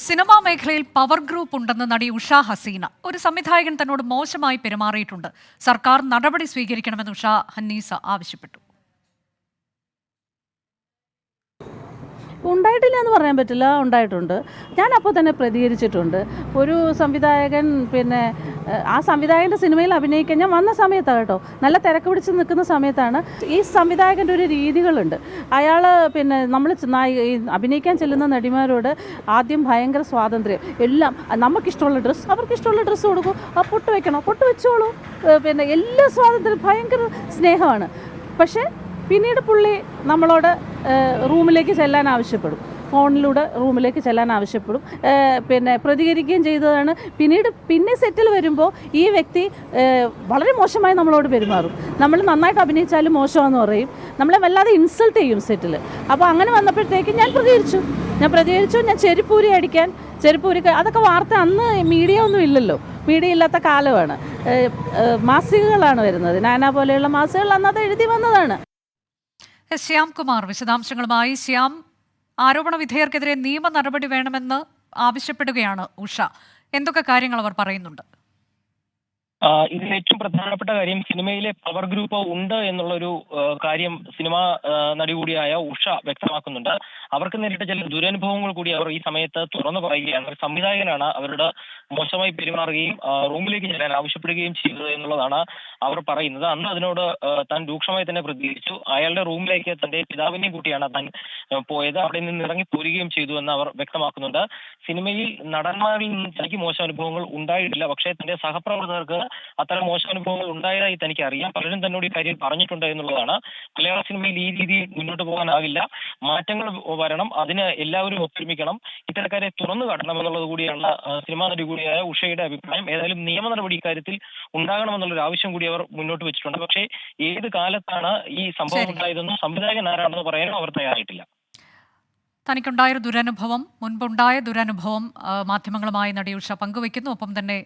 Cinema മേഖലയിൽ power group ഉണ്ടെന്ന് നടി ഉഷ ഹസീന. ഒരു സംവിധായകൻ തന്നോട് മോശമായി പെരുമാറിയിട്ടുണ്ട്. സർക്കാർ നടപടി സ്വീകരിക്കണമെന്ന് ഉഷ ഹന്നീസ ആവശ്യപ്പെട്ടു. ഉണ്ടായിട്ടില്ല എന്ന് പറയാൻ പറ്റില്ല, ഉണ്ടായിട്ടുണ്ട്. ഞാൻ അപ്പോൾ തന്നെ പ്രതികരിച്ചിട്ടുണ്ട്. ഒരു സംവിധായകൻ ആ സംവിധായകൻ്റെ സിനിമയിൽ അഭിനയിക്കാൻ ഞാൻ വന്ന സമയത്താണ് കേട്ടോ, നല്ല തിരക്ക് പിടിച്ച് നിൽക്കുന്ന സമയത്താണ്. ഈ സംവിധായകൻ്റെ ഒരു രീതികളുണ്ട്. അയാൾ നമ്മൾ അഭിനയിക്കാൻ ചെല്ലുന്ന നടിമാരോട് ആദ്യം ഭയങ്കര സ്വാതന്ത്ര്യം, എല്ലാം നമുക്കിഷ്ടമുള്ള ഡ്രസ്സ് അവർക്കിഷ്ടമുള്ള ഡ്രസ്സ് കൊടുക്കും, ആ പൊട്ട് വെക്കണം പൊട്ട് വെച്ചോളൂ, എല്ലാ സ്വാതന്ത്ര്യം, ഭയങ്കര സ്നേഹമാണ്. പക്ഷേ പിന്നീട് പുള്ളി നമ്മളോട് റൂമിലേക്ക് ചെല്ലാൻ ആവശ്യപ്പെടും, ഫോണിലൂടെ റൂമിലേക്ക് ചെല്ലാൻ ആവശ്യപ്പെടും, പ്രതികരിക്കുകയും ചെയ്തതാണ്. പിന്നെ സെറ്റിൽ വരുമ്പോൾ ഈ വ്യക്തി വളരെ മോശമായി നമ്മളോട് പെരുമാറും. നമ്മൾ നന്നായിട്ട് അഭിനയിച്ചാലും മോശമാണെന്ന് പറയും, നമ്മളെ വല്ലാതെ ഇൻസൾട്ട് ചെയ്യും സെറ്റിൽ. അപ്പോൾ അങ്ങനെ വന്നപ്പോഴത്തേക്ക് ഞാൻ പ്രതികരിച്ചു. ഞാൻ ചെരുപ്പൂരി അതൊക്കെ വാർത്ത, അന്ന് മീഡിയ ഒന്നും ഇല്ലല്ലോ, മീഡിയ ഇല്ലാത്ത കാലമാണ്. മാസികകളാണ് വരുന്നത്, നാനാ പോലെയുള്ള മാസികകൾ അന്നത് എഴുതി വന്നതാണ്. ശ്യാം കുമാർ വിശദാംശങ്ങളുമായി. ശ്യാം, ആരോപണ വിധേയർക്കെതിരെ നിയമ നടപടി വേണമെന്ന് ആവശ്യപ്പെടുകയാണ് ഉഷ. എന്തൊക്കെ കാര്യങ്ങൾ അവർ പറയുന്നുണ്ട്? ഇതിൽ ഏറ്റവും പ്രധാനപ്പെട്ട കാര്യം സിനിമയിലെ പവർ ഗ്രൂപ്പ് ഉണ്ട് എന്നുള്ളൊരു കാര്യം സിനിമാ നടി കൂടിയായ ഉഷ വ്യക്തമാക്കുന്നുണ്ട്. അവർക്ക് നേരിട്ട ചില ദുരനുഭവങ്ങൾ കൂടി അവർ ഈ സമയത്ത് തുറന്നു പറയുകയാണ്. ഒരു സംവിധായകനാണ് അവരുടെ മോശമായി പെരുമാറുകയും റൂമിലേക്ക് ചെല്ലാൻ ആവശ്യപ്പെടുകയും ചെയ്തത് എന്നുള്ളതാണ് അവർ പറയുന്നത്. അന്ന് അതിനോട് താൻ രൂക്ഷമായി തന്നെ പ്രതികരിച്ചു. അയാളുടെ റൂമിലേക്ക് തന്റെ പിതാവിനെയും കൂട്ടിയാണ് താൻ പോയത്. അവിടെ നിന്ന് ഇറങ്ങി പോരുകയും ചെയ്തു എന്ന് അവർ വ്യക്തമാക്കുന്നുണ്ട്. സിനിമയിൽ നടന്മാരിൽ നിന്ന് തനിക്ക് മോശം അനുഭവങ്ങൾ ഉണ്ടായിട്ടില്ല, പക്ഷേ തന്റെ സഹപ്രവർത്തകർക്ക് അത്തരം മോശം അനുഭവങ്ങൾ ഉണ്ടായതായി തനിക്ക് അറിയാം. പലരും തന്നോട് ഈ കാര്യം പറഞ്ഞിട്ടുണ്ട് എന്നുള്ളതാണ്. മലയാള സിനിമയിൽ ഈ രീതിയിൽ മുന്നോട്ട് പോകാനാവില്ല, മാറ്റങ്ങൾ വരണം, അതിന് എല്ലാവരും ഒത്തൊരുമിക്കണം, ഇത്തരക്കാരെ തുറന്നു കാട്ടണം എന്നുള്ളത് കൂടിയാണ് സിനിമാ നടി കൂടിയായ ഉഷയുടെ അഭിപ്രായം. ഏതായാലും നിയമ നടപടി ഇക്കാര്യത്തിൽ ഉണ്ടാകണമെന്നുള്ളൊരു ആവശ്യം കൂടി അവർ മുന്നോട്ട് വെച്ചിട്ടുണ്ട്. പക്ഷേ ഏത് കാലത്താണ് ഈ സംഭവം ഉണ്ടായതെന്നും സംവിധായകൻ ആരാണെന്ന് പറയാനും അവർ തയ്യാറായിട്ടില്ല. തനിക്കുണ്ടായൊരു ദുരനുഭവം, മുൻപുണ്ടായ ദുരനുഭവം മാധ്യമങ്ങളുമായി നടി ഉഷ പങ്കുവയ്ക്കുന്നു. ഒപ്പം തന്നെ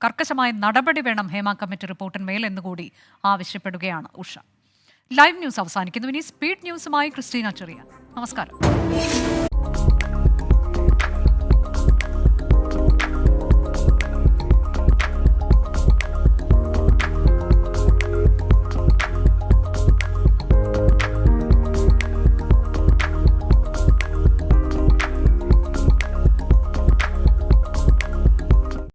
കർക്കശമായ നടപടി വേണം ഹേമ കമ്മിറ്റി റിപ്പോർട്ടിന്മേൽ എന്നുകൂടി ആവശ്യപ്പെടുകയാണ് ഉഷ. ലൈവ് ന്യൂസ് അവസാനിക്കുന്നു. ഇനി സ്പീഡ് ന്യൂസുമായി ക്രിസ്റ്റീന ചെറിയാൻ. നമസ്കാരം.